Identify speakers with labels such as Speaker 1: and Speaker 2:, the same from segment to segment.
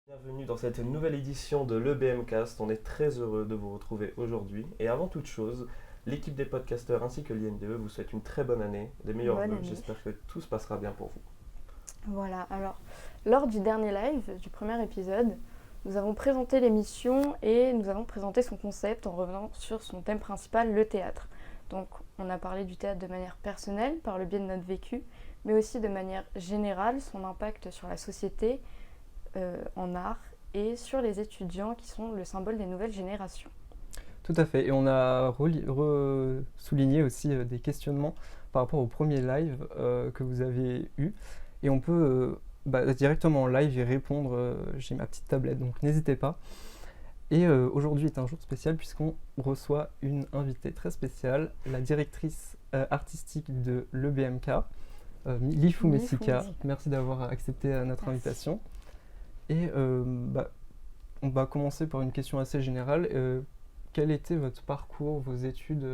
Speaker 1: Bienvenue dans cette nouvelle édition de l'EBMcast. On est très heureux de vous retrouver aujourd'hui. Et avant toute chose, l'équipe des podcasteurs ainsi que l'INDE vous souhaite une très bonne année, des meilleurs
Speaker 2: Bonne
Speaker 1: vœux.
Speaker 2: année.
Speaker 1: J'espère que tout se passera bien pour vous.
Speaker 2: Voilà, alors, lors du dernier live, du premier épisode, nous avons présenté l'émission et nous avons présenté son concept en revenant sur son thème principal, le théâtre. Donc, on a parlé du théâtre de manière personnelle, par le biais de notre vécu, mais aussi de manière générale, son impact sur la société, en art, et sur les étudiants qui sont le symbole des nouvelles générations.
Speaker 3: Tout à fait, et on a souligné aussi des questionnements par rapport au premier live que vous avez eu, et on peut directement en live y répondre. J'ai ma petite tablette, donc n'hésitez pas. Et aujourd'hui est un jour spécial puisqu'on reçoit une invitée très spéciale, la directrice artistique de l'EBMK, Lifou Messika. Merci d'avoir accepté notre invitation. Et on va commencer par une question assez générale. Quel était votre parcours, vos études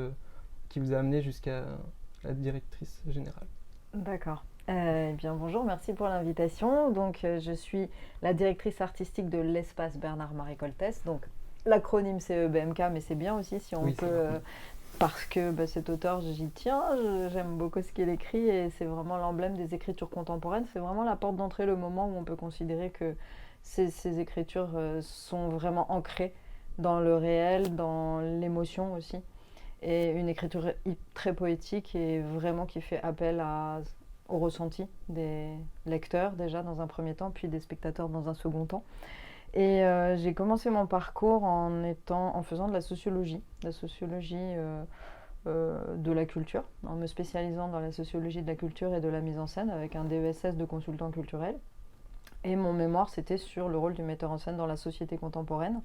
Speaker 3: qui vous a amené jusqu'à la directrice générale?
Speaker 4: D'accord. Bien bonjour, merci pour l'invitation. Donc je suis la directrice artistique de l'espace Bernard-Marie Coltès. Donc l'acronyme c'est EBMK, mais c'est bien aussi si on peut, parce que cet auteur, j'y tiens, j'aime beaucoup ce qu'il écrit et c'est vraiment l'emblème des écritures contemporaines. C'est vraiment la porte d'entrée, le moment où on peut considérer que ces écritures sont vraiment ancrées dans le réel, dans l'émotion aussi. Et une écriture très poétique et vraiment qui fait appel au ressenti des lecteurs déjà dans un premier temps, puis des spectateurs dans un second temps. Et j'ai commencé mon parcours en faisant de la sociologie de la culture, en me spécialisant dans la sociologie de la culture et de la mise en scène avec un DESS de consultant culturel. Et mon mémoire, c'était sur le rôle du metteur en scène dans la société contemporaine.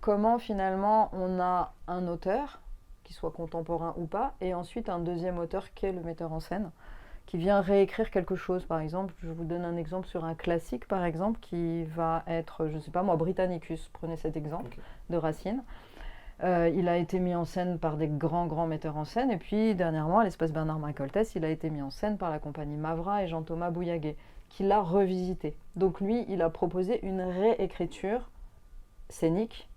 Speaker 4: Comment finalement on a un auteur, qu'il soit contemporain ou pas, et ensuite un deuxième auteur qui est le metteur en scène, qui vient réécrire quelque chose. Par exemple, je vous donne un exemple sur un classique, par exemple, qui va être, je ne sais pas moi, Britannicus, prenez cet exemple, de Racine. Il a été mis en scène par des grands metteurs en scène, et puis dernièrement, à l'espace Bernard-Marie Coltès, il a été mis en scène par la compagnie Mavra et Jean-Thomas Bouillaguet, qui l'a revisité. Donc lui, il a proposé une réécriture scénique,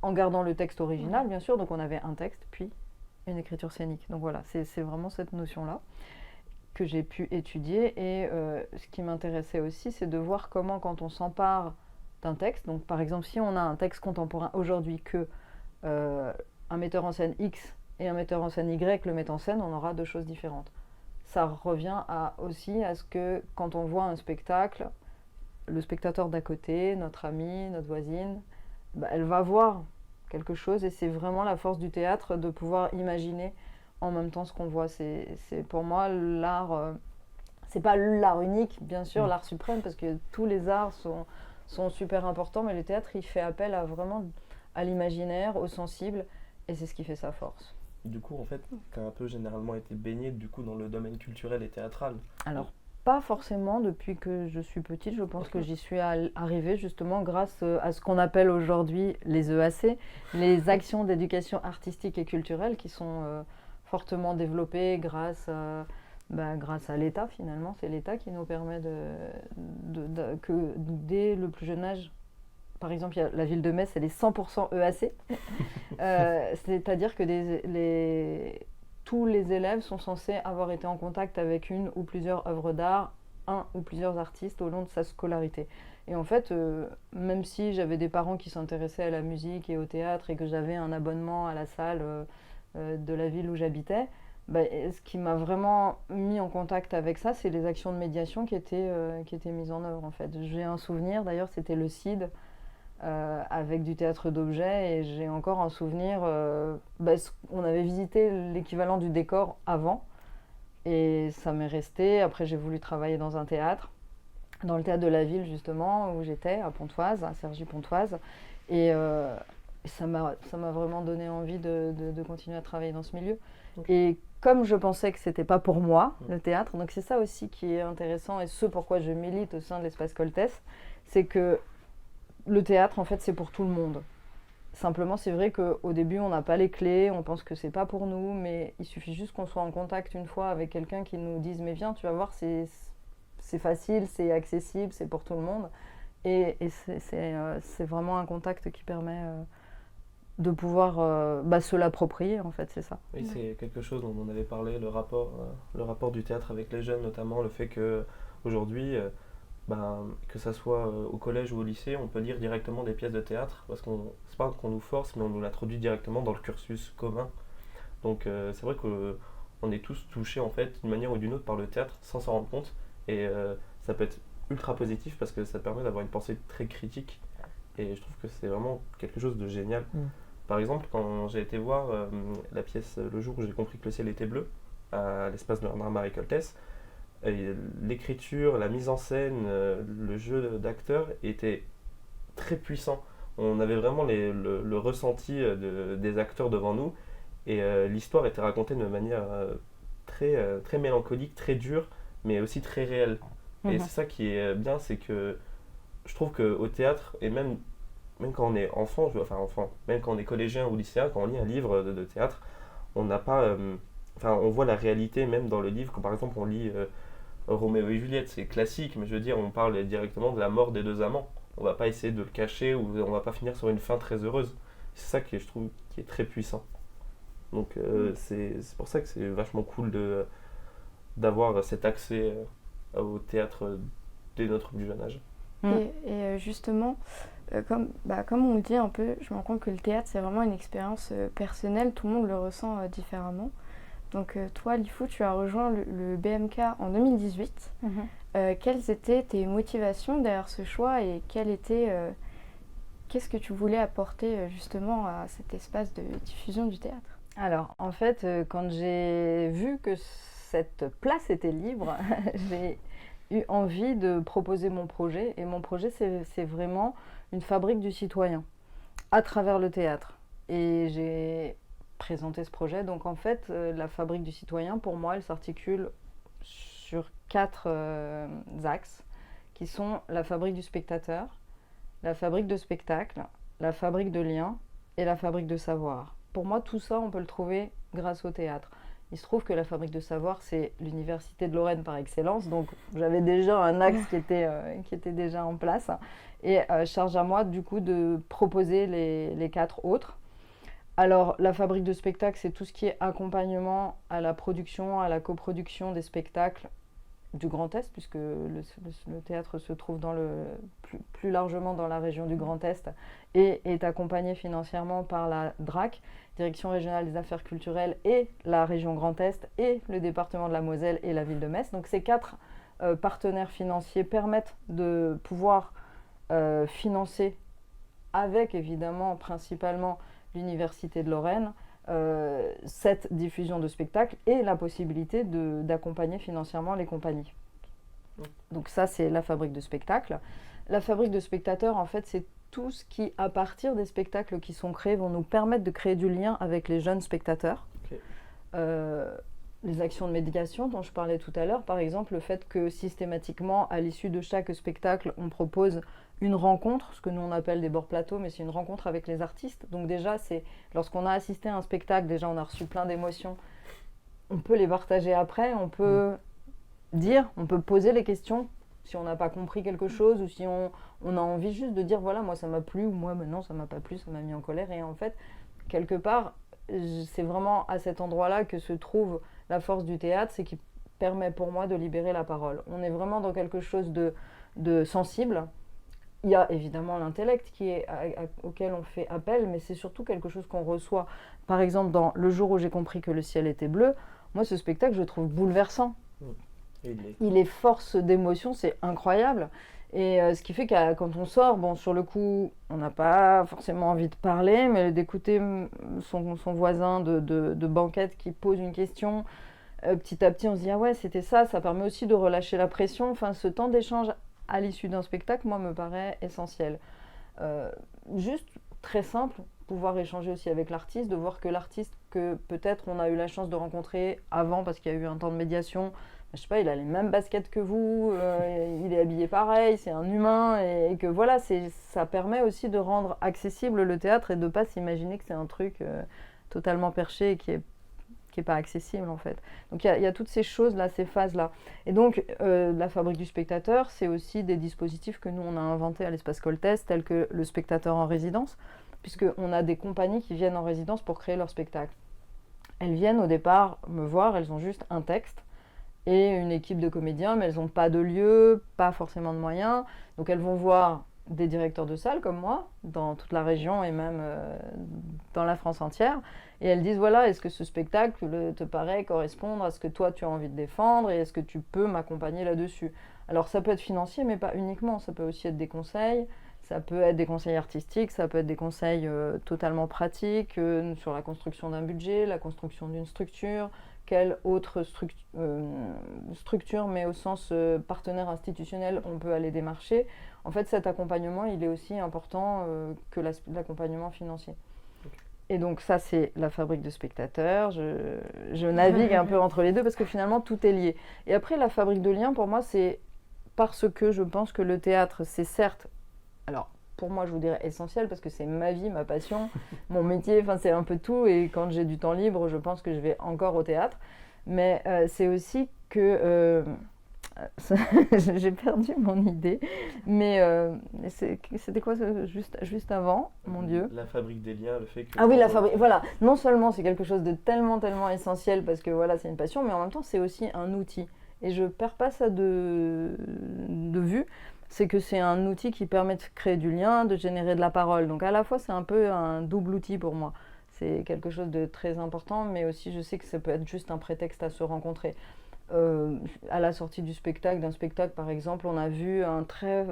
Speaker 4: en gardant le texte original, bien sûr. Donc on avait un texte, puis une écriture scénique. Donc voilà, c'est vraiment cette notion-là que j'ai pu étudier. Et ce qui m'intéressait aussi, c'est de voir comment, quand on s'empare d'un texte, donc par exemple, si on a un texte contemporain aujourd'hui que un metteur en scène X et un metteur en scène Y le mettent en scène, on aura deux choses différentes. Ça revient aussi à ce que, quand on voit un spectacle, le spectateur d'à côté, notre amie, notre voisine, elle va voir quelque chose, et c'est vraiment la force du théâtre de pouvoir imaginer en même temps ce qu'on voit. C'est pour moi l'art, c'est pas l'art unique, bien sûr, l'art suprême, parce que tous les arts sont super importants, mais le théâtre, il fait appel à l'imaginaire, au sensible, et c'est ce qui fait sa force.
Speaker 1: Du coup, en fait, tu as un peu généralement été baigné dans le domaine culturel et théâtral.
Speaker 4: Alors, pas forcément depuis que je suis petite. Je pense que j'y suis arrivée justement grâce à ce qu'on appelle aujourd'hui les EAC, les actions d'éducation artistique et culturelle, qui sont fortement développées grâce à l'État finalement. C'est l'État qui nous permet que dès le plus jeune âge, par exemple, il y a la ville de Metz, elle est 100% EAC. C'est-à-dire que tous les élèves sont censés avoir été en contact avec une ou plusieurs œuvres d'art, un ou plusieurs artistes au long de sa scolarité. Et en fait, même si j'avais des parents qui s'intéressaient à la musique et au théâtre et que j'avais un abonnement à la salle de la ville où j'habitais, ce qui m'a vraiment mis en contact avec ça, c'est les actions de médiation qui étaient mises en œuvre en fait. J'ai un souvenir, d'ailleurs, c'était le CID, avec du théâtre d'objets, et j'ai encore un souvenir, on avait visité l'équivalent du décor avant, et ça m'est resté. Après, j'ai voulu travailler dans un théâtre, dans le théâtre de la ville justement, où j'étais, à Pontoise, à Cergy-Pontoise, et ça m'a vraiment donné envie de continuer à travailler dans ce milieu. Et comme je pensais que c'était pas pour moi, le théâtre, donc c'est ça aussi qui est intéressant, et ce pourquoi je milite au sein de l'espace Coltès, c'est que le théâtre, en fait, c'est pour tout le monde. Simplement, c'est vrai qu'au début, on n'a pas les clés, on pense que c'est pas pour nous, mais il suffit juste qu'on soit en contact une fois avec quelqu'un qui nous dise « Mais viens, tu vas voir, c'est facile, c'est accessible, c'est pour tout le monde ». et c'est vraiment un contact qui permet de pouvoir se l'approprier, en fait, c'est ça.
Speaker 1: Oui, c'est quelque chose dont on avait parlé, le rapport du théâtre avec les jeunes, notamment le fait qu'aujourd'hui, que ça soit au collège ou au lycée, on peut lire directement des pièces de théâtre, parce qu'on c'est pas qu'on nous force, mais on nous l'introduit directement dans le cursus commun. Donc c'est vrai qu'on est tous touchés en fait d'une manière ou d'une autre par le théâtre sans s'en rendre compte, et ça peut être ultra positif parce que ça permet d'avoir une pensée très critique, et je trouve que c'est vraiment quelque chose de génial. Par exemple, quand j'ai été voir la pièce Le jour où j'ai compris que le ciel était bleu, à l'espace de Bernard-Marie Coltès, l'écriture, la mise en scène, le jeu d'acteur était très puissant. On avait vraiment le ressenti des acteurs devant nous, et l'histoire était racontée de manière très mélancolique, très dure, mais aussi très réelle. Et c'est ça qui est bien, c'est que je trouve qu'au théâtre, et même quand on est enfant, même quand on est collégien ou lycéen, quand on lit un livre de théâtre, on n'a pas, on voit la réalité même dans le livre. Quand par exemple on lit Roméo et Juliette, c'est classique, mais je veux dire, on parle directement de la mort des deux amants. On va pas essayer de le cacher, ou on va pas finir sur une fin très heureuse. C'est ça je trouve, qui est très puissant. Donc c'est pour ça que c'est vachement cool d'avoir cet accès au théâtre dès notre plus jeune âge.
Speaker 2: Et justement, comme on le dit un peu, je me rends compte que le théâtre, c'est vraiment une expérience personnelle, tout le monde le ressent différemment. Donc toi, Lifou, tu as rejoint le BMK en 2018. Quelles étaient tes motivations derrière ce choix, et qu'est-ce que tu voulais apporter justement à cet espace de diffusion du théâtre?
Speaker 4: Alors, en fait, quand j'ai vu que cette place était libre, j'ai eu envie de proposer mon projet. Et mon projet, c'est vraiment une fabrique du citoyen à travers le théâtre. Et j'ai présenté ce projet. Donc, en fait, la fabrique du citoyen, pour moi, elle s'articule sur 4 axes, qui sont la fabrique du spectateur, la fabrique de spectacle, la fabrique de liens et la fabrique de savoir. Pour moi, tout ça, on peut le trouver grâce au théâtre. Il se trouve que la fabrique de savoir, c'est l'Université de Lorraine par excellence. Donc, j'avais déjà un axe qui était déjà en place. Et charge à moi, du coup, de proposer les 4 autres. Alors, la fabrique de spectacle, c'est tout ce qui est accompagnement à la production, à la coproduction des spectacles du Grand Est, puisque le théâtre se trouve plus largement dans la région du Grand Est et est accompagné financièrement par la DRAC, Direction régionale des affaires culturelles, et la région Grand Est et le département de la Moselle et la ville de Metz. Donc ces 4 partenaires financiers permettent de pouvoir financer, avec évidemment principalement l'Université de Lorraine, cette diffusion de spectacles et la possibilité d'accompagner financièrement les compagnies. Donc ça, c'est la fabrique de spectacles. La fabrique de spectateurs, en fait, c'est tout ce qui, à partir des spectacles qui sont créés, vont nous permettre de créer du lien avec les jeunes spectateurs. Les actions de médiation dont je parlais tout à l'heure, par exemple, le fait que systématiquement, à l'issue de chaque spectacle, on propose une rencontre, ce que nous on appelle des bords plateaux, mais c'est une rencontre avec les artistes. Donc déjà, lorsqu'on a assisté à un spectacle, déjà on a reçu plein d'émotions, on peut les partager après, on peut on peut poser les questions si on n'a pas compris quelque chose, ou si on a envie juste de dire voilà, moi ça m'a plu, ou moi non, ça m'a pas plu, ça m'a mis en colère. Et en fait, quelque part, c'est vraiment à cet endroit-là que se trouve la force du théâtre, c'est qu'il permet pour moi de libérer la parole. On est vraiment dans quelque chose de sensible. Il y a évidemment l'intellect auquel on fait appel, mais c'est surtout quelque chose qu'on reçoit. Par exemple, dans Le jour où j'ai compris que le ciel était bleu, moi ce spectacle, je le trouve bouleversant. Il est force d'émotion, c'est incroyable. Et ce qui fait que quand on sort, bon, sur le coup, on n'a pas forcément envie de parler, mais d'écouter son voisin de banquette qui pose une question, petit à petit, on se dit « Ah ouais, c'était ça », ça permet aussi de relâcher la pression. Enfin, ce temps d'échange à l'issue d'un spectacle, moi, me paraît essentiel. Juste, très simple, pouvoir échanger aussi avec l'artiste, de voir que l'artiste que peut-être on a eu la chance de rencontrer avant parce qu'il y a eu un temps de médiation, je sais pas, il a les mêmes baskets que vous, il est habillé pareil, c'est un humain, et que voilà, ça permet aussi de rendre accessible le théâtre et de ne pas s'imaginer que c'est un truc totalement perché et qui qui n'est pas accessible en fait. Donc il y a toutes ces choses-là, ces phases-là. Et donc la fabrique du spectateur, c'est aussi des dispositifs que nous on a inventés à l'espace Coltès, tels que le spectateur en résidence, puisqu'on a des compagnies qui viennent en résidence pour créer leur spectacle. Elles viennent au départ me voir, elles ont juste un texte et une équipe de comédiens, mais elles n'ont pas de lieu, pas forcément de moyens. Donc elles vont voir des directeurs de salle comme moi, dans toute la région et même dans la France entière. Et elles disent, voilà, est-ce que ce spectacle te paraît correspondre à ce que toi tu as envie de défendre et est-ce que tu peux m'accompagner là-dessus? Alors ça peut être financier, mais pas uniquement. Ça peut aussi être des conseils, ça peut être des conseils artistiques, ça peut être des conseils totalement pratiques sur la construction d'un budget, la construction d'une structure, quelle autre structure, mais au sens partenaire institutionnel, on peut aller démarcher. En fait, cet accompagnement, il est aussi important que l'accompagnement financier. Et donc ça, c'est la fabrique de spectateurs. Je navigue un peu entre les deux parce que finalement, tout est lié. Et après, la fabrique de liens, pour moi, c'est parce que je pense que le théâtre, c'est certes, alors pour moi, je vous dirais essentiel parce que c'est ma vie, ma passion, mon métier, enfin c'est un peu tout. Et quand j'ai du temps libre, je pense que je vais encore au théâtre. Mais c'est aussi que... j'ai perdu mon idée, mais c'était quoi juste avant, mon Dieu?
Speaker 1: La fabrique des liens, le fait que...
Speaker 4: Ah oui, la fabrique, voilà. Non seulement c'est quelque chose de tellement essentiel parce que voilà, c'est une passion, mais en même temps c'est aussi un outil. Et je perds pas ça de vue, c'est que c'est un outil qui permet de créer du lien, de générer de la parole. Donc à la fois c'est un peu un double outil pour moi. C'est quelque chose de très important, mais aussi je sais que ça peut être juste un prétexte à se rencontrer. À la sortie d'un spectacle par exemple, on a vu un très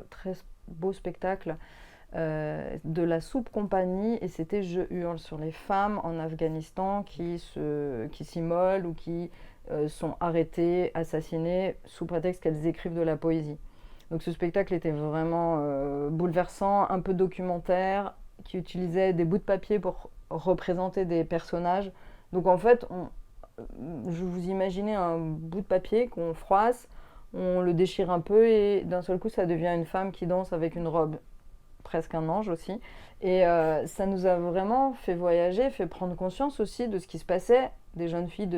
Speaker 4: beau spectacle de la Soupe Compagnie et c'était Je hurle sur les femmes en Afghanistan qui s'immolent ou qui sont arrêtées, assassinées sous prétexte qu'elles écrivent de la poésie. Donc ce spectacle était vraiment bouleversant, un peu documentaire, qui utilisait des bouts de papier pour représenter des personnages. Donc en fait, je vous imaginez un bout de papier qu'on froisse, on le déchire un peu et d'un seul coup ça devient une femme qui danse avec une robe, presque un ange aussi. Et ça nous a vraiment fait voyager, fait prendre conscience aussi de ce qui se passait, des jeunes filles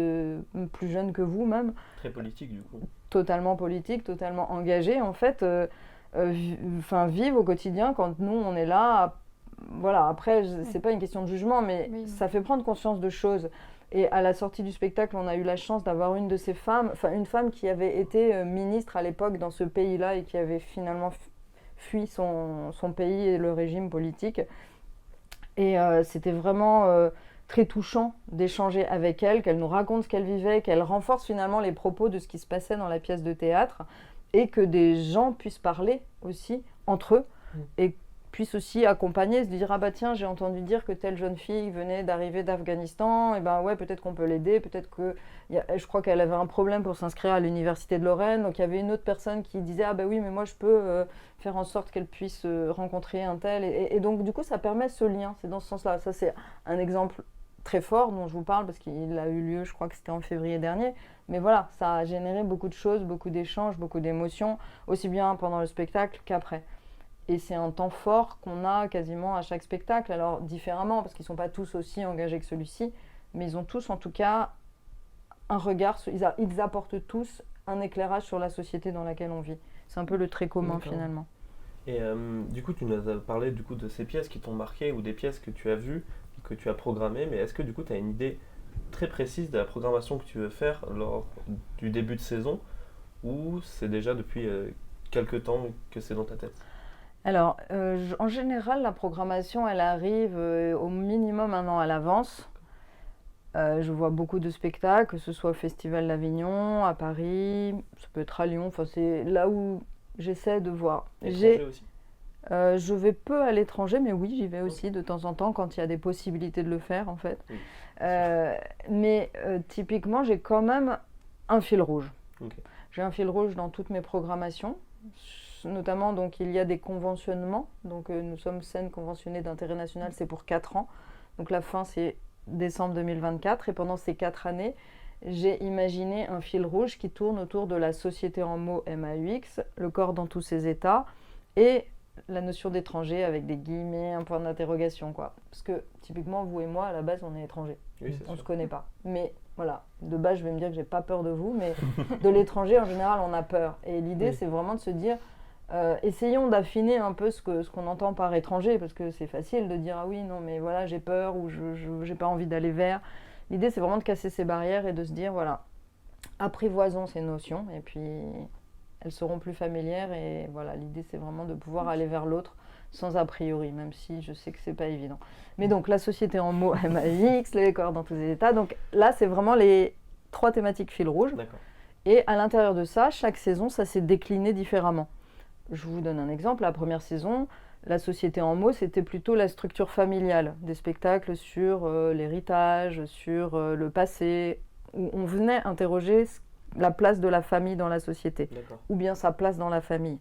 Speaker 4: plus jeunes que vous même.
Speaker 1: Très politique du coup.
Speaker 4: Totalement politique, totalement engagées en fait, vivent au quotidien quand nous on est là. Voilà, après c'est pas une question de jugement, mais oui, ça fait prendre conscience de choses. Et à la sortie du spectacle, on a eu la chance d'avoir une de ces femmes, une femme qui avait été ministre à l'époque dans ce pays-là et qui avait finalement fui son pays et le régime politique. Et c'était vraiment très touchant d'échanger avec elle, qu'elle nous raconte ce qu'elle vivait, qu'elle renforce finalement les propos de ce qui se passait dans la pièce de théâtre et que des gens puissent parler aussi entre eux et puissent aussi accompagner, se dire ah bah tiens j'ai entendu dire que telle jeune fille venait d'arriver d'Afghanistan, et ben ouais peut-être qu'on peut l'aider, peut-être que je crois qu'elle avait un problème pour s'inscrire à l'université de Lorraine, donc il y avait une autre personne qui disait ah bah oui mais moi je peux faire en sorte qu'elle puisse rencontrer un tel et donc du coup ça permet ce lien, c'est dans ce sens-là. Ça c'est un exemple très fort dont je vous parle parce qu'il a eu lieu, je crois que c'était en février dernier, mais voilà, ça a généré beaucoup de choses, beaucoup d'échanges, beaucoup d'émotions, aussi bien pendant le spectacle qu'après. Et c'est un temps fort qu'on a quasiment à chaque spectacle, alors différemment, parce qu'ils ne sont pas tous aussi engagés que celui-ci, mais ils ont tous en tout cas un regard, ils apportent tous un éclairage sur la société dans laquelle on vit. C'est un peu le trait commun finalement.
Speaker 1: Et du coup, tu nous as parlé du coup, de ces pièces qui t'ont marqué ou des pièces que tu as vues, que tu as programmées, mais est-ce que du coup tu as une idée très précise de la programmation que tu veux faire lors du début de saison ou c'est déjà depuis quelques temps que c'est dans ta tête?
Speaker 4: Alors, en général, la programmation, elle arrive au minimum un an à l'avance. Je vois beaucoup de spectacles, que ce soit au Festival d'Avignon, à Paris, ça peut être à Lyon, enfin c'est là où j'essaie de voir.
Speaker 1: Étranger aussi?
Speaker 4: Je vais peu à l'étranger, mais oui, j'y vais aussi de temps en temps quand il y a des possibilités de le faire en fait.
Speaker 1: Oui.
Speaker 4: Mais typiquement, j'ai quand même un fil rouge.
Speaker 1: Okay.
Speaker 4: J'ai un fil rouge dans toutes mes programmations. Notamment, donc, il y a des conventionnements. Donc, nous sommes scène conventionnée d'intérêt national, c'est pour 4 ans. Donc, la fin, c'est décembre 2024. Et pendant ces 4 années, j'ai imaginé un fil rouge qui tourne autour de la société en mots MAUX, le corps dans tous ses états, et la notion d'étranger avec des guillemets, un point d'interrogation, quoi. Parce que, typiquement, vous et moi, à la base, on est étrangers.
Speaker 1: Oui,
Speaker 4: on ne se connaît pas. Mais voilà, de base, je vais me dire que j'ai pas peur de vous, mais de l'étranger, en général, on a peur. Et l'idée, c'est vraiment de se dire, essayons d'affiner un peu ce qu'on entend par étranger, parce que c'est facile de dire, ah oui, non, mais voilà, j'ai peur ou j'ai pas envie d'aller vers. L'idée, c'est vraiment de casser ces barrières et de se dire, voilà, apprivoisons ces notions, et puis elles seront plus familières. Et voilà, l'idée, c'est vraiment de pouvoir aller vers l'autre sans a priori, même si je sais que c'est pas évident. Mais donc, la société en mots MAX, les corps dans tous les états. Donc là, c'est vraiment les 3 thématiques fil rouge.
Speaker 1: D'accord.
Speaker 4: Et à l'intérieur de ça, chaque saison, ça s'est décliné différemment. Je vous donne un exemple. La première saison, la société en mots, c'était plutôt la structure familiale, des spectacles sur l'héritage, sur le passé, où on venait interroger la place de la famille dans la société,
Speaker 1: D'accord.
Speaker 4: ou bien sa place dans la famille.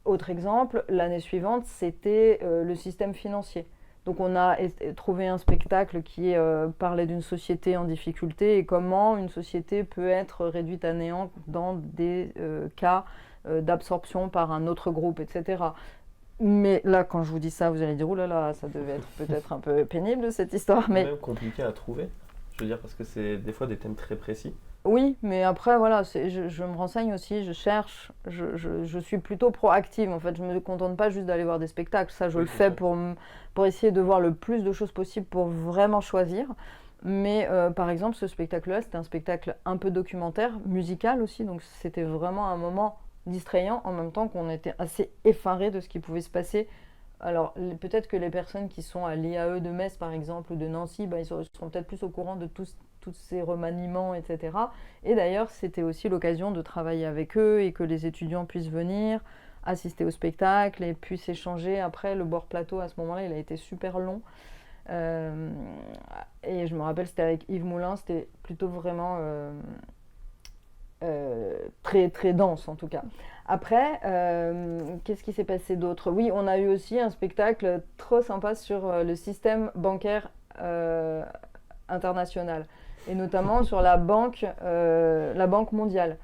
Speaker 4: Autre exemple, l'année suivante, c'était le système financier. Donc on a trouvé un spectacle qui parlait d'une société en difficulté et comment une société peut être réduite à néant dans des cas d'absorption par un autre groupe, etc. Mais là, quand je vous dis ça, vous allez dire, oh là là, ça devait être peut-être un peu pénible cette histoire. Mais
Speaker 1: Même compliqué à trouver, je veux dire, parce que c'est des fois des thèmes très précis.
Speaker 4: oui, mais après, voilà, je me renseigne aussi, je cherche, je suis plutôt proactive. En fait, je ne me contente pas juste d'aller voir des spectacles. Ça, je
Speaker 1: Oui,
Speaker 4: le
Speaker 1: c'est
Speaker 4: fais
Speaker 1: ça.
Speaker 4: pour essayer de voir le plus de choses possible pour vraiment choisir. Mais par exemple, ce spectacle-là, c'était un spectacle un peu documentaire, musical aussi. Donc, c'était vraiment un moment distrayant en même temps qu'on était assez effarés de ce qui pouvait se passer. Alors, peut-être que les personnes qui sont à l'IAE de Metz, par exemple, ou de Nancy, ils seront peut-être plus au courant de tous ces remaniements, etc. Et d'ailleurs, c'était aussi l'occasion de travailler avec eux et que les étudiants puissent venir, assister au spectacle et puissent échanger. Après, le bord plateau, à ce moment-là, il a été super long. Et je me rappelle, c'était avec Yves Moulin, c'était plutôt vraiment très, très dense, en tout cas. Après, qu'est-ce qui s'est passé d'autre? Oui, on a eu aussi un spectacle trop sympa sur le système bancaire international, et notamment sur la banque mondiale.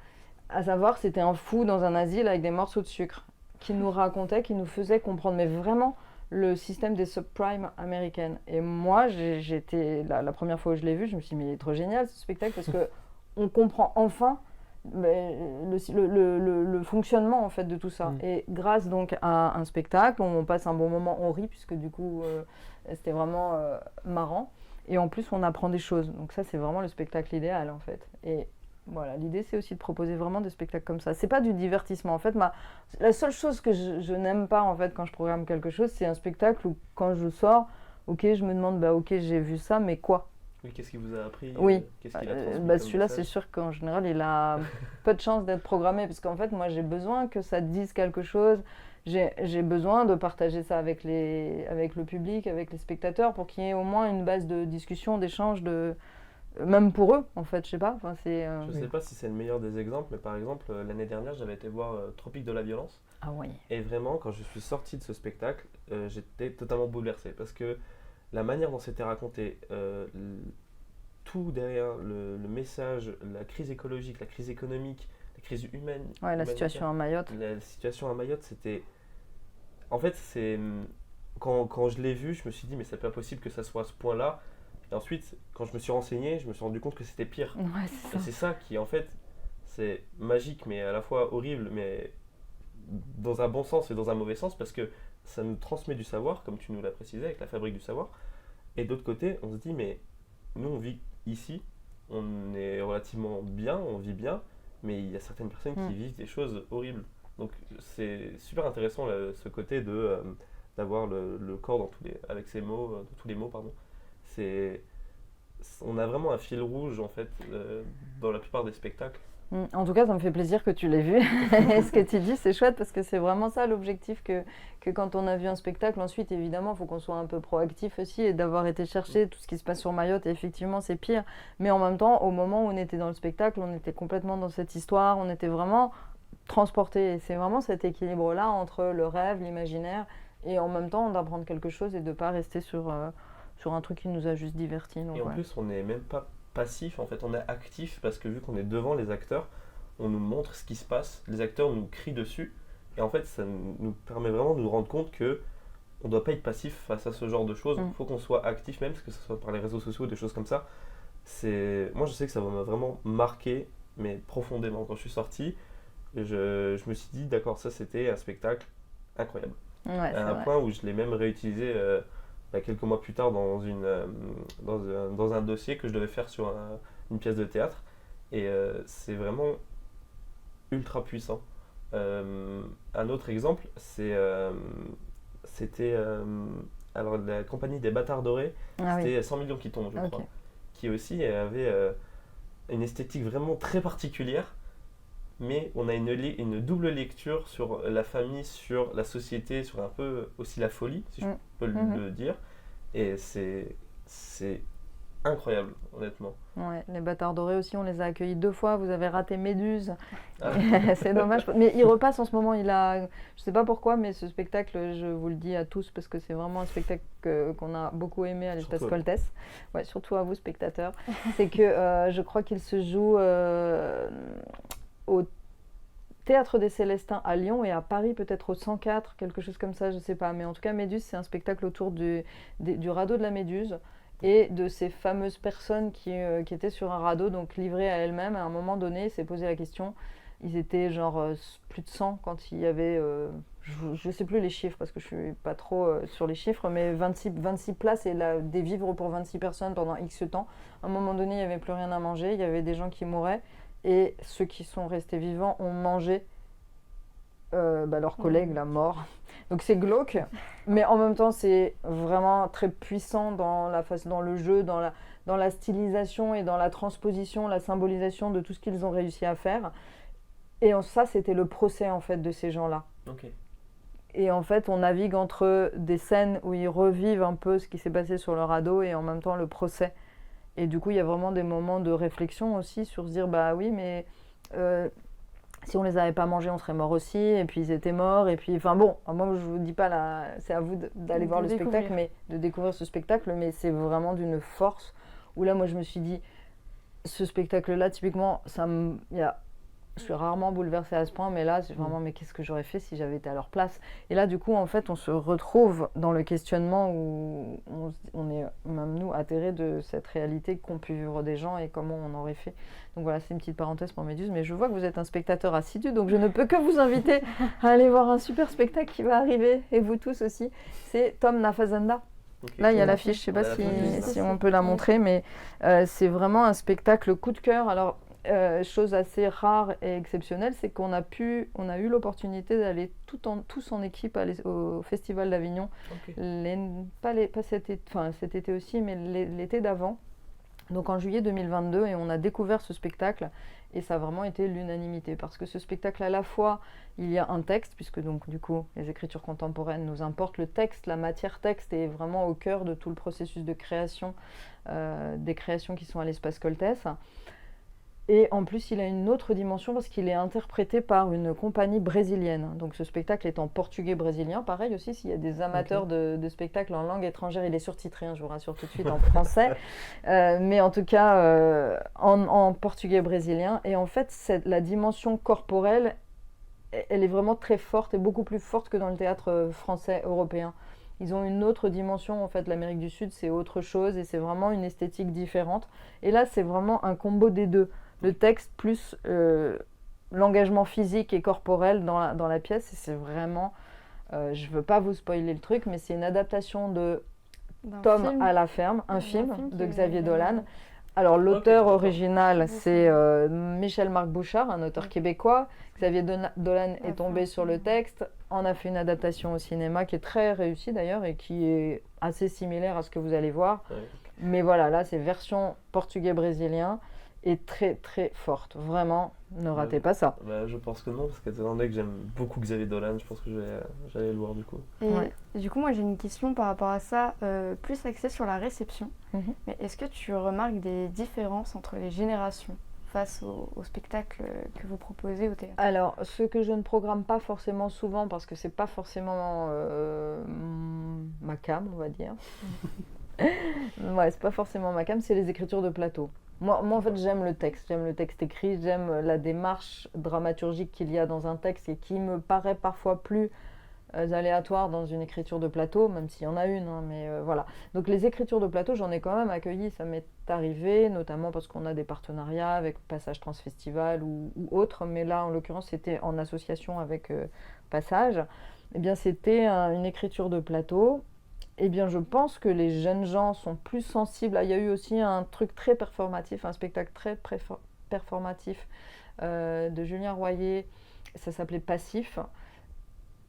Speaker 4: À savoir, c'était un fou dans un asile avec des morceaux de sucre qui nous racontait, qui nous faisait comprendre, mais vraiment, le système des subprimes américaines. Et moi, j'étais la première fois où je l'ai vu, je me suis dit, mais il est trop génial ce spectacle, parce que on comprend enfin le fonctionnement en fait de tout ça. Et grâce donc à un spectacle, on passe un bon moment, on rit, puisque du coup, c'était vraiment marrant. Et en plus, on apprend des choses. Donc ça, c'est vraiment le spectacle idéal, en fait. Et voilà, l'idée, c'est aussi de proposer vraiment des spectacles comme ça. C'est pas du divertissement. En fait, la seule chose que je n'aime pas, en fait, quand je programme quelque chose, c'est un spectacle où, quand je sors, ok, je me demande, ok, j'ai vu ça, mais quoi?
Speaker 1: Oui, qu'est-ce qu'il vous a appris?
Speaker 4: Oui,
Speaker 1: Qu'est-ce qu'il a transmis comme
Speaker 4: celui-là, c'est
Speaker 1: message?
Speaker 4: sûr qu'en général, il a peu de chances d'être programmé. Parce qu'en fait, moi, j'ai besoin que ça dise quelque chose. J'ai besoin de partager ça avec le public, avec les spectateurs, pour qu'il y ait au moins une base de discussion, d'échange, même pour eux, en fait, je sais pas. Enfin,
Speaker 1: Je sais pas si c'est le meilleur des exemples, mais par exemple, l'année dernière, j'avais été voir Tropique de la violence.
Speaker 4: Ah oui.
Speaker 1: Et vraiment, quand je suis sorti de ce spectacle, j'étais totalement bouleversé. Parce que la manière dont c'était raconté, tout derrière le message, la crise écologique, la crise économique, la crise humaine.
Speaker 4: Ouais, la situation à Mayotte.
Speaker 1: La situation à Mayotte, c'était. En fait, c'est. Quand je l'ai vu, je me suis dit, mais c'est pas possible que ça soit à ce point-là. Et ensuite, quand je me suis renseigné, je me suis rendu compte que c'était pire.
Speaker 4: Ouais, c'est
Speaker 1: Et
Speaker 4: ça.
Speaker 1: c'est ça qui, en fait, c'est magique, mais à la fois horrible, mais dans un bon sens et dans un mauvais sens, parce que ça nous transmet du savoir, comme tu nous l'as précisé, avec la fabrique du savoir. Et d'autre côté, on se dit, mais nous, on vit ici, on est relativement bien, on vit bien, mais il y a certaines personnes qui vivent des choses horribles. Donc c'est super intéressant là, ce côté d'avoir le corps dans avec ses mots, tous les mots, pardon. C'est, on a vraiment un fil rouge en fait dans la plupart des spectacles.
Speaker 4: En tout cas, ça me fait plaisir que tu l'aies vu. Et ce que tu dis, c'est chouette, parce que c'est vraiment ça l'objectif, que quand on a vu un spectacle, ensuite, évidemment, il faut qu'on soit un peu proactif aussi, et d'avoir été chercher tout ce qui se passe sur Mayotte. Et effectivement, c'est pire. Mais en même temps, au moment où on était dans le spectacle, on était complètement dans cette histoire, on était vraiment transportés. Et c'est vraiment cet équilibre-là entre le rêve, l'imaginaire, et en même temps d'apprendre quelque chose et de ne pas rester sur un truc qui nous a juste divertis. Donc,
Speaker 1: Et en plus, on n'est même pas passif, en fait, on est actif, parce que vu qu'on est devant les acteurs, on nous montre ce qui se passe, les acteurs nous crient dessus, et en fait, ça nous permet vraiment de nous rendre compte que on doit pas être passif face à ce genre de choses.
Speaker 4: Mm.
Speaker 1: Il faut qu'on soit actif, même que ce soit par les réseaux sociaux ou des choses comme ça. Moi, je sais que ça m'a vraiment marqué, mais profondément. Quand je suis sorti, je me suis dit, d'accord, ça c'était un spectacle incroyable.
Speaker 4: Ouais, c'est
Speaker 1: À un
Speaker 4: vrai.
Speaker 1: point où je l'ai même réutilisé quelques mois plus tard dans un dossier que je devais faire sur une pièce de théâtre. Et c'est vraiment ultra puissant. Un autre exemple, c'était alors la compagnie des Bâtards Dorés,
Speaker 4: Ah oui.
Speaker 1: c'était 100 millions qui tombent, je
Speaker 4: Ok.
Speaker 1: crois, qui aussi avait une esthétique vraiment très particulière, mais on a une double lecture sur la famille, sur la société, sur un peu aussi la folie, si je peux le dire, et c'est incroyable, honnêtement.
Speaker 4: Ouais, les Bâtards Dorés aussi, on les a accueillis 2 fois. Vous avez raté Méduse.
Speaker 1: Ah.
Speaker 4: C'est dommage. Mais il repasse en ce moment. Je sais pas pourquoi, mais ce spectacle, je vous le dis à tous parce que c'est vraiment un spectacle qu'on a beaucoup aimé à l'espace
Speaker 1: Surtout à
Speaker 4: Coltès. Ouais, surtout à vous, spectateurs. C'est que je crois qu'il se joue au Théâtre des Célestins à Lyon et à Paris, peut-être au 104, quelque chose comme ça, je sais pas. Mais en tout cas, Méduse, c'est un spectacle autour du radeau de la Méduse et de ces fameuses personnes qui étaient sur un radeau, donc livrées à elles-mêmes. À un moment donné, il s'est posé la question. Ils étaient genre plus de 100 quand il y avait, je ne sais plus les chiffres parce que je ne suis pas trop sur les chiffres, mais 26 places et des vivres pour 26 personnes pendant X temps. À un moment donné, il n'y avait plus rien à manger, il y avait des gens qui mouraient et ceux qui sont restés vivants ont mangé leurs collègues, la mort. Donc c'est glauque, mais en même temps c'est vraiment très puissant dans le jeu, dans la stylisation et dans la transposition, la symbolisation de tout ce qu'ils ont réussi à faire. Et ça, c'était le procès en fait de ces gens-là.
Speaker 1: Ok.
Speaker 4: Et en fait, on navigue entre des scènes où ils revivent un peu ce qui s'est passé sur le radeau et en même temps le procès. Et du coup, il y a vraiment des moments de réflexion aussi sur se dire, bah oui, mais si on les avait pas mangés, on serait morts aussi. Et puis ils étaient morts. Et puis, enfin bon, moi je vous dis pas c'est à vous d'aller voir le spectacle, mais de découvrir ce spectacle. Mais c'est vraiment d'une force où là, moi je me suis dit, ce spectacle-là, typiquement, je suis rarement bouleversée à ce point, mais là, c'est vraiment, mais qu'est-ce que j'aurais fait si j'avais été à leur place? Et là, du coup, en fait, on se retrouve dans le questionnement où on est, même nous, atterrés de cette réalité qu'ont pu vivre des gens et comment on aurait fait. Donc voilà, c'est une petite parenthèse pour Méduse, mais je vois que vous êtes un spectateur assidu, donc je ne peux que vous inviter à aller voir un super spectacle qui va arriver, et vous tous aussi. C'est Tom Nafazenda.
Speaker 1: Ok.
Speaker 4: Là, il y a l'affiche, je ne sais pas si on peut la montrer, mais c'est vraiment un spectacle coup de cœur. Alors, chose assez rare et exceptionnelle, c'est qu'on a eu l'opportunité d'aller tous en équipe au Festival d'Avignon,
Speaker 1: Ok.
Speaker 4: pas cet été aussi, mais l'été d'avant, donc en juillet 2022, et on a découvert ce spectacle, et ça a vraiment été l'unanimité, parce que ce spectacle, à la fois, il y a un texte, puisque donc du coup, les écritures contemporaines nous importent, le texte, la matière texte est vraiment au cœur de tout le processus de création, des créations qui sont à l'espace Coltès. Et en plus, il a une autre dimension parce qu'il est interprété par une compagnie brésilienne. Donc ce spectacle est en portugais brésilien. Pareil aussi, s'il y a des amateurs de spectacles en langue étrangère, il est surtitré, je vous rassure tout de suite, en français. Mais en tout cas, en portugais brésilien. Et en fait, la dimension corporelle, elle est vraiment très forte et beaucoup plus forte que dans le théâtre français européen. Ils ont une autre dimension, en fait, l'Amérique du Sud, c'est autre chose et c'est vraiment une esthétique différente. Et là, c'est vraiment un combo des deux. Le texte plus l'engagement physique et corporel dans la pièce. Et c'est vraiment, je ne veux pas vous spoiler le truc, mais c'est une adaptation de Tom à la ferme, un film de Xavier Dolan. Alors l'auteur original, c'est Michel-Marc Bouchard, un auteur québécois. Xavier Dolan est tombé sur le texte, en a fait une adaptation au cinéma qui est très réussie d'ailleurs et qui est assez similaire à ce que vous allez voir.
Speaker 1: Ouais.
Speaker 4: Mais voilà, là c'est version portugais-brésilien. Est très très forte. Vraiment, ne ratez pas ça.
Speaker 1: Je pense que non, parce qu'étant donné que j'aime beaucoup Xavier Dolan, je pense que j'allais le voir du coup.
Speaker 2: Et du coup, moi j'ai une question par rapport à ça, plus axée sur la réception. Mais est-ce que tu remarques des différences entre les générations face au spectacle que vous proposez au théâtre?
Speaker 4: Alors, ce que je ne programme pas forcément souvent, parce que c'est pas forcément ma came, on va dire. Ouais, c'est pas forcément ma came, c'est les écritures de plateau. Moi, en fait, j'aime le texte écrit, j'aime la démarche dramaturgique qu'il y a dans un texte et qui me paraît parfois plus aléatoires dans une écriture de plateau, même s'il y en a une, hein, mais voilà. Donc les écritures de plateau, j'en ai quand même accueilli, ça m'est arrivé, notamment parce qu'on a des partenariats avec Passage Transfestival ou autres, mais là, en l'occurrence, c'était en association avec Passage. Eh bien, c'était une écriture de plateau. Eh bien, je pense que les jeunes gens sont plus sensibles. Il y a eu aussi un truc très performatif, un spectacle très performatif de Julien Royer, ça s'appelait Passif.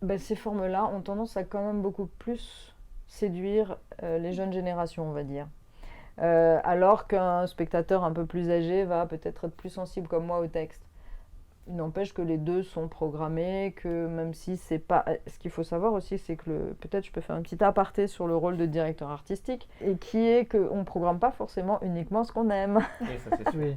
Speaker 4: Ben, ces formes-là ont tendance à quand même beaucoup plus séduire les jeunes générations, on va dire. Alors qu'un spectateur un peu plus âgé va peut-être être plus sensible comme moi au texte. Il n'empêche que les deux sont programmés, que même si c'est pas... Ce qu'il faut savoir aussi, c'est que peut-être je peux faire un petit aparté sur le rôle de directeur artistique, et qui est qu'on ne programme pas forcément uniquement ce qu'on aime.
Speaker 1: Oui, ça c'est sûr.
Speaker 3: Oui.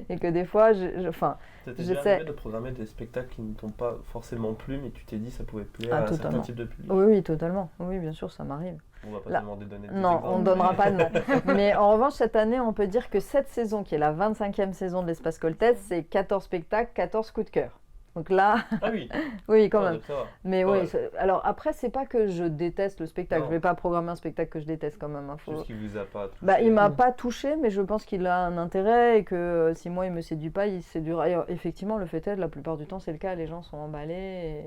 Speaker 4: Et que des fois,
Speaker 1: T'étais déjà arrivé de programmer des spectacles qui ne t'ont pas forcément plu, mais tu t'es dit ça pouvait plaire à un certain type de public.
Speaker 4: Oui, totalement. Oui, bien sûr, ça m'arrive.
Speaker 1: On va pas te demander de donner des
Speaker 4: Non,
Speaker 1: exemples.
Speaker 4: on ne donnera pas de notes. Mais en revanche, cette année, on peut dire que cette saison, qui est la 25e saison de l'Espace Coltès, c'est 14 spectacles, 14 coups de cœur. Donc là,
Speaker 1: Ah oui,
Speaker 4: oui, quand
Speaker 1: ah,
Speaker 4: même.
Speaker 1: donc ça va.
Speaker 4: Mais
Speaker 1: Ouais.
Speaker 4: oui, alors après, c'est pas que je déteste le spectacle.
Speaker 1: Non.
Speaker 4: Je vais pas programmer un spectacle que je déteste quand même.
Speaker 1: Juste qu'il vous a pas touché.
Speaker 4: Bah, il m'a
Speaker 3: Mm.
Speaker 4: pas touché, mais je pense qu'il a un intérêt et que si moi il me séduit pas, il séduira. Et, effectivement, le fait est, la plupart du temps, c'est le cas. Les gens sont emballés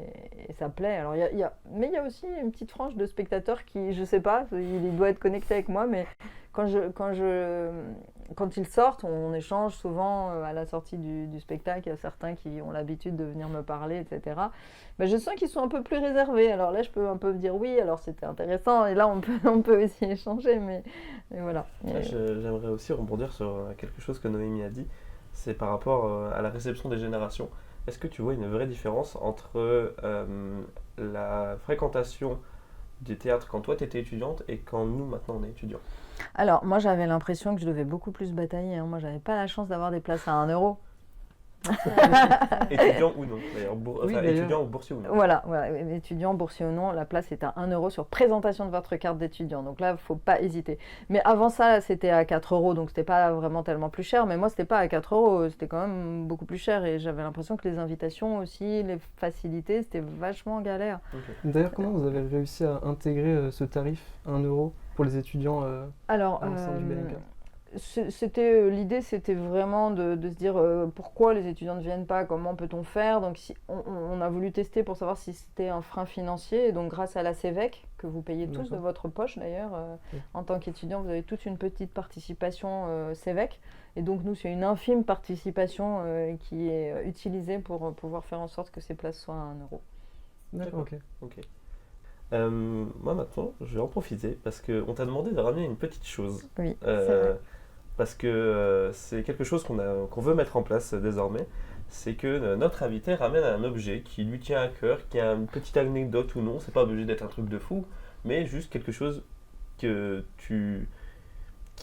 Speaker 4: et ça plaît. Alors, mais il y a aussi une petite frange de spectateurs qui, je sais pas, il doit être connecté avec moi, mais quand ils sortent, on échange souvent à la sortie du spectacle. Il y a certains qui ont l'habitude de venir me parler, etc. Mais je sens qu'ils sont un peu plus réservés. Alors là, je peux un peu me dire oui, alors c'était intéressant. Et là, on peut aussi échanger, mais voilà.
Speaker 1: J'aimerais aussi rebondir sur quelque chose que Noémie a dit. C'est par rapport à la réception des générations. Est-ce que tu vois une vraie différence entre la fréquentation du théâtre quand toi tu étais étudiante et quand nous maintenant on est étudiants?
Speaker 4: Alors, moi, j'avais l'impression que je devais beaucoup plus batailler, hein. Moi, j'avais pas la chance d'avoir des places à 1 euro.
Speaker 1: Étudiant ou non, d'ailleurs.
Speaker 3: Oui, d'ailleurs.
Speaker 1: Étudiant ou boursier ou non.
Speaker 4: Voilà, étudiant, boursier ou non, la place est à 1 euro sur présentation de votre carte d'étudiant. Donc là, il ne faut pas hésiter. Mais avant ça, c'était à 4 euros, donc c'était pas vraiment tellement plus cher. Mais moi, c'était pas à 4 euros, c'était quand même beaucoup plus cher. Et j'avais l'impression que les invitations aussi, les facilités, c'était vachement galère.
Speaker 1: Ok.
Speaker 3: D'ailleurs, comment vous avez réussi à intégrer ce tarif 1 euro pour les étudiants
Speaker 4: Alors,
Speaker 3: au sein du BNK?
Speaker 4: l'idée, c'était vraiment de se dire pourquoi les étudiants ne viennent pas, comment peut-on faire. Donc, on a voulu tester pour savoir si c'était un frein financier. Et donc, grâce à la CEVEC, que vous payez tous de
Speaker 3: D'accord.
Speaker 4: votre poche d'ailleurs,
Speaker 3: Oui.
Speaker 4: en tant qu'étudiant, vous avez toute une petite participation CEVEC. Et donc, nous, c'est une infime participation qui est utilisée pour pouvoir faire en sorte que ces places soient à 1 euro.
Speaker 3: D'accord, ok.
Speaker 1: Ok. Moi maintenant, je vais en profiter parce qu'on t'a demandé de ramener une petite chose.
Speaker 4: Oui,
Speaker 1: Euh,
Speaker 4: c'est vrai.
Speaker 1: Parce que c'est quelque chose qu'on veut mettre en place désormais. C'est que notre invité ramène un objet qui lui tient à cœur, qui a une petite anecdote ou non. C'est pas obligé d'être un truc de fou, mais juste quelque chose qui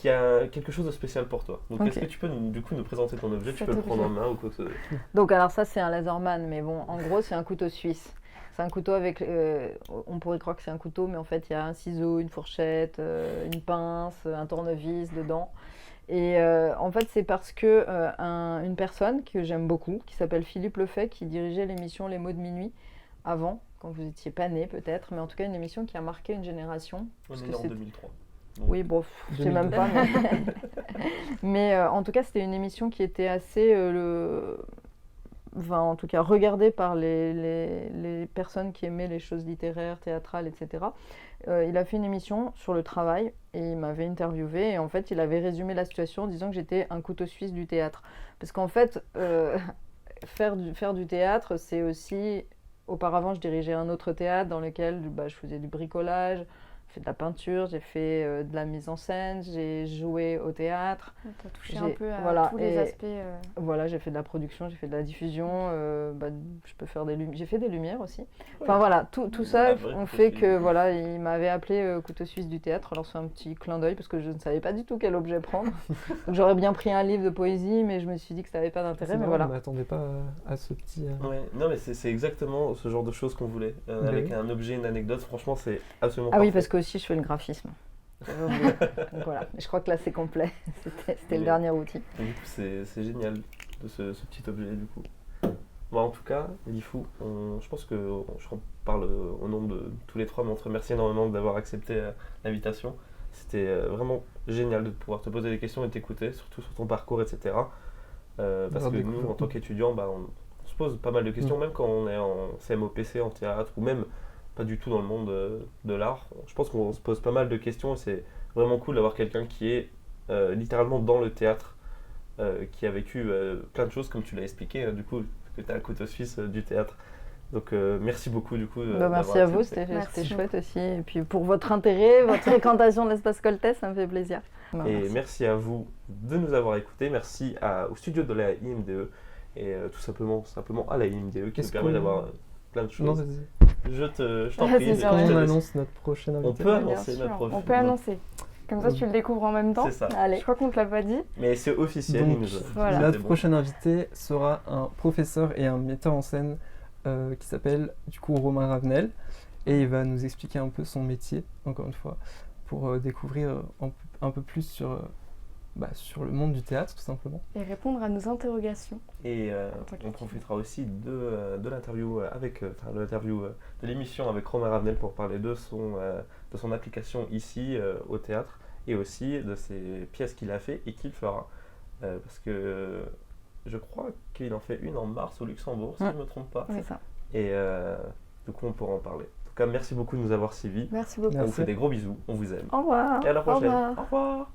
Speaker 1: a quelque chose de spécial pour toi. Donc
Speaker 4: Ok.
Speaker 1: est-ce que tu peux du coup nous présenter ton objet? Tu
Speaker 2: Cet
Speaker 1: peux le prendre en
Speaker 2: objet.
Speaker 1: main ou quoi que ce soit.
Speaker 4: Donc alors ça c'est un laserman, mais bon en gros c'est un couteau suisse. C'est un couteau avec, on pourrait croire que c'est un couteau, mais en fait il y a un ciseau, une fourchette, une pince, un tournevis dedans. Et en fait c'est parce que une personne que j'aime beaucoup, qui s'appelle Philippe Lefay, qui dirigeait l'émission Les Mots de Minuit avant, quand vous n'étiez pas né peut-être, mais en tout cas une émission qui a marqué une génération.
Speaker 1: On
Speaker 4: Parce
Speaker 1: est
Speaker 4: que
Speaker 1: né en
Speaker 4: c'est-
Speaker 1: 2003.
Speaker 4: Oui, bon, je sais même pas. Mais en tout cas, c'était une émission qui était assez, enfin, en tout cas, regardée par les personnes qui aimaient les choses littéraires, théâtrales, etc. Il a fait une émission sur le travail et il m'avait interviewé. Et en fait, il avait résumé la situation en disant que j'étais un couteau suisse du théâtre. Parce qu'en fait, faire du théâtre, c'est aussi... Auparavant, je dirigeais un autre théâtre dans lequel je faisais du bricolage, j'ai fait de la peinture, j'ai fait de la mise en scène, j'ai joué au théâtre.
Speaker 2: Tu as touché un peu à
Speaker 4: voilà,
Speaker 2: tous les
Speaker 4: et
Speaker 2: aspects.
Speaker 4: Voilà, j'ai fait de la production, j'ai fait de la diffusion, je peux faire j'ai fait des lumières aussi. Enfin voilà, tout ça,
Speaker 1: Un vrai
Speaker 4: on
Speaker 1: couteau
Speaker 4: fait
Speaker 1: suisse.
Speaker 4: que voilà, il m'avait appelé couteau suisse du théâtre. Alors c'est un petit clin d'œil parce que je ne savais pas du tout quel objet prendre. Donc j'aurais bien pris un livre de poésie, mais je me suis dit que ça n'avait pas d'intérêt.
Speaker 3: C'est
Speaker 4: Mais
Speaker 3: marrant,
Speaker 4: voilà.
Speaker 3: je ne m'attendais pas à ce petit...
Speaker 1: Ouais, non mais c'est exactement ce genre de choses qu'on voulait.
Speaker 3: Bah
Speaker 1: Avec
Speaker 3: oui.
Speaker 1: un objet, une anecdote, franchement c'est absolument
Speaker 4: Ah oui,
Speaker 1: parfait.
Speaker 4: parce que aussi je fais le graphisme. J'avais oublié. Donc voilà, je crois que là c'est complet. C'était le
Speaker 1: Mais-
Speaker 4: dernier outil.
Speaker 1: Et du coup c'est génial de ce petit objet du coup. Moi, en tout cas, Lifou, je pense que je parle au nom de tous les trois, mais on te remercie énormément d'avoir accepté l'invitation. C'était vraiment génial de pouvoir te poser des questions et t'écouter, surtout sur ton parcours, etc. Parce que nous, en tant qu'étudiants, on se pose pas mal de questions, même quand on est en CMOPC, en théâtre, ou même pas du tout dans le monde de l'art. Je pense qu'on se pose pas mal de questions et c'est vraiment cool d'avoir quelqu'un qui est littéralement dans le théâtre, qui a vécu plein de choses, comme tu l'as expliqué, du coup, que tu as un couteau suisse du théâtre. Donc merci beaucoup du coup.
Speaker 4: Merci à vous, c'était chouette aussi. Et puis pour votre intérêt, votre fréquentation de l'espace Coltès, ça me fait plaisir.
Speaker 1: Et merci à vous de nous avoir écoutés. Merci au studio de la IMDE et tout simplement à la IMDE qui nous permet d'avoir plein de choses.
Speaker 3: Non, vas-y.
Speaker 1: Je t'en prie.
Speaker 3: Est-ce qu'on annonce notre prochaine invité?
Speaker 1: On peut annoncer notre prochaine.
Speaker 2: On peut annoncer. Comme ça, tu le découvres en même temps.
Speaker 1: C'est ça.
Speaker 2: Allez. Je crois qu'on te l'a pas dit.
Speaker 1: Mais c'est officiel.
Speaker 3: Donc,
Speaker 2: voilà.
Speaker 3: Notre prochain invité sera un professeur et un metteur en scène qui s'appelle du coup Romain Ravenel. Et il va nous expliquer un peu son métier, encore une fois, pour découvrir un peu plus sur le monde du théâtre, tout simplement.
Speaker 2: Et répondre à nos interrogations.
Speaker 1: Et on profitera aussi de l'interview de l'émission avec Romain Ravenel pour parler de son application ici au théâtre et aussi de ses pièces qu'il a fait et qu'il fera. Parce que je crois qu'il en fait une en mars au Luxembourg, si je ne me trompe pas.
Speaker 2: C'est ça.
Speaker 1: Et du coup, on pourra en parler. En tout cas, merci beaucoup de nous avoir suivis.
Speaker 2: Merci beaucoup.
Speaker 1: On vous fait des gros bisous, on vous aime.
Speaker 2: Au revoir.
Speaker 1: Et à la prochaine.
Speaker 2: Au revoir.
Speaker 1: Au revoir.